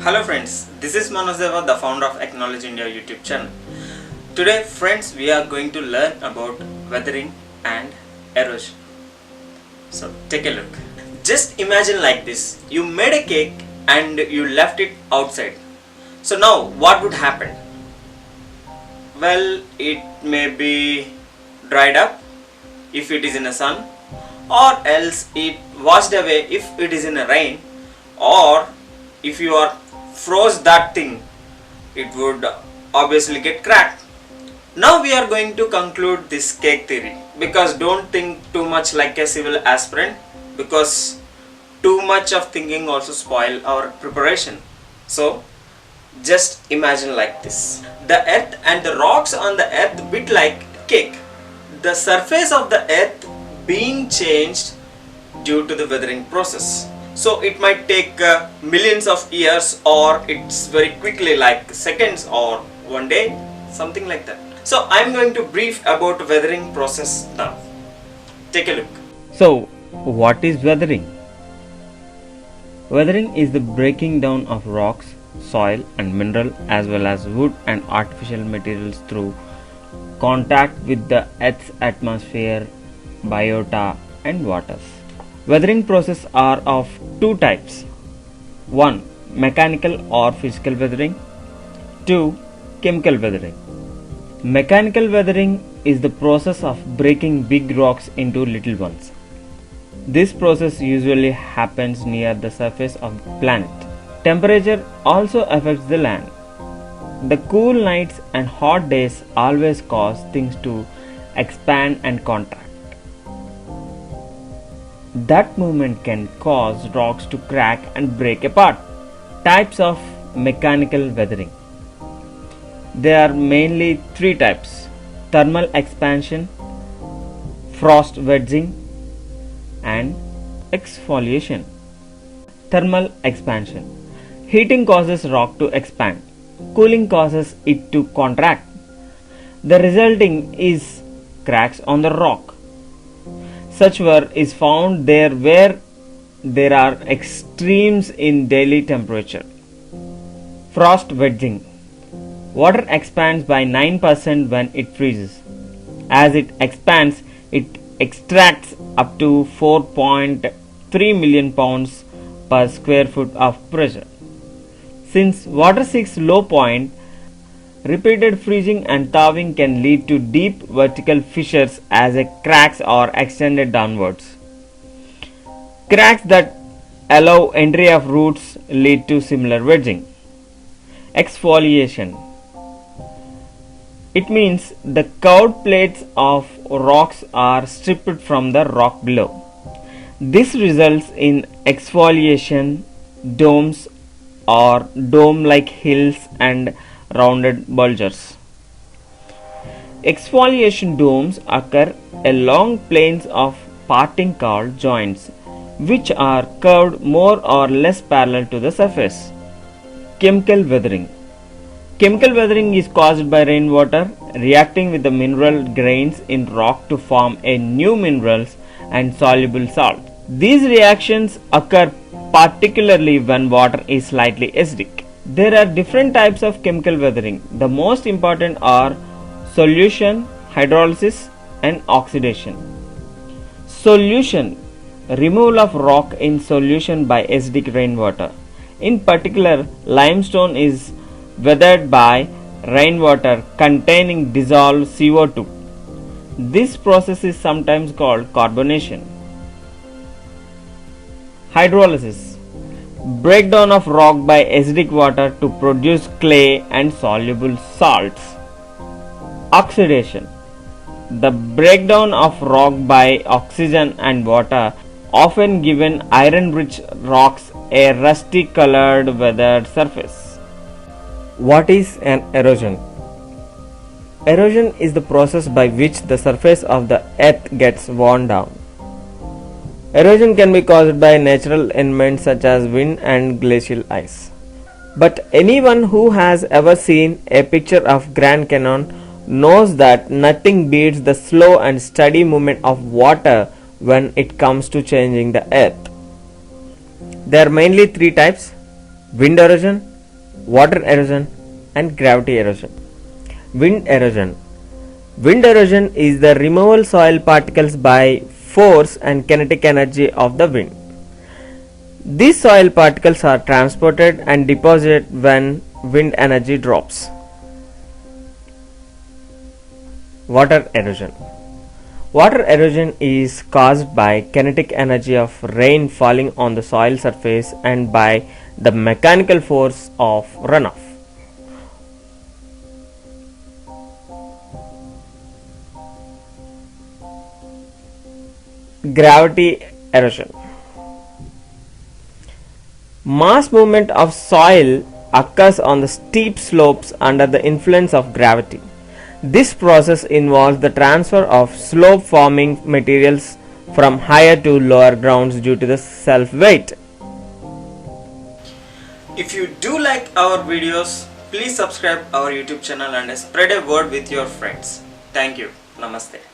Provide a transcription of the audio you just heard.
Hello friends, this is Manoj, the founder of Acknowledge India YouTube channel. Today friends, we are going to learn about weathering and erosion. So take a look. Just imagine like this, you made a cake and you left it outside. So now what would happen? Well, it may be dried up if it is in the sun, or else it washed away if it is in a rain, or if you are froze that thing, it would obviously get cracked. Now we are going to conclude this cake theory, because don't think too much like a civil aspirant, because too much of thinking also spoil our preparation. So just imagine like this, the earth and the rocks on the earth bit like cake, the surface of the earth being changed due to the weathering process. So it might take millions of years, or it's very quickly like seconds or one day, something like that. So I'm going to brief about weathering process now. Take a look. So what is weathering? Weathering is the breaking down of rocks, soil and mineral as well as wood and artificial materials through contact with the Earth's atmosphere, biota and waters. Weathering processes are of two types. 1. Mechanical or physical weathering. 2. Chemical weathering. Mechanical weathering is the process of breaking big rocks into little ones. This process usually happens near the surface of the planet. Temperature also affects the land. The cool nights and hot days always cause things to expand and contract. That movement can cause rocks to crack and break apart. Types of mechanical weathering. There are mainly three types: thermal expansion, frost wedging, and exfoliation. Thermal expansion. Heating causes rock to expand. Cooling causes it to contract. The resulting is cracks on the rock. Such work is found there where there are extremes in daily temperature. Frost wedging. Water expands by 9% when it freezes. As it expands, it extracts up to 4.3 million pounds per square foot of pressure. Since water seeks low point, repeated freezing and thawing can lead to deep vertical fissures as cracks are extended downwards. Cracks that allow entry of roots lead to similar wedging. Exfoliation. It means the curved plates of rocks are stripped from the rock below. This results in exfoliation, domes or dome-like hills and rounded bulges. Exfoliation domes occur along planes of parting called joints, which are curved more or less parallel to the surface. Chemical weathering. Chemical weathering is caused by rainwater reacting with the mineral grains in rock to form a new minerals and soluble salt. These reactions occur particularly when water is slightly acidic. There are different types of chemical weathering. The most important are solution, hydrolysis and oxidation. Solution. Removal of rock in solution by acidic rainwater. In particular, limestone is weathered by rainwater containing dissolved CO2. This process is sometimes called carbonation. Hydrolysis. Breakdown of rock by acidic water to produce clay and soluble salts. Oxidation. The breakdown of rock by oxygen and water, often given iron-rich rocks a rusty colored weathered surface. What is an erosion? Erosion is the process by which the surface of the earth gets worn down. Erosion can be caused by natural elements such as wind and glacial ice. But anyone who has ever seen a picture of Grand Canyon knows that nothing beats the slow and steady movement of water when it comes to changing the earth. There are mainly three types: wind erosion, water erosion, and gravity erosion. Wind erosion. Wind erosion is the removal soil particles by force and kinetic energy of the wind. These soil particles are transported and deposited when wind energy drops. Water erosion. Water erosion is caused by kinetic energy of rain falling on the soil surface and by the mechanical force of runoff. Gravity erosion. Mass movement of soil occurs on the steep slopes under the influence of gravity. This process involves the transfer of slope forming materials from higher to lower grounds due to the self weight. If you do like our videos, please subscribe our YouTube channel and spread a word with your friends. Thank you. Namaste.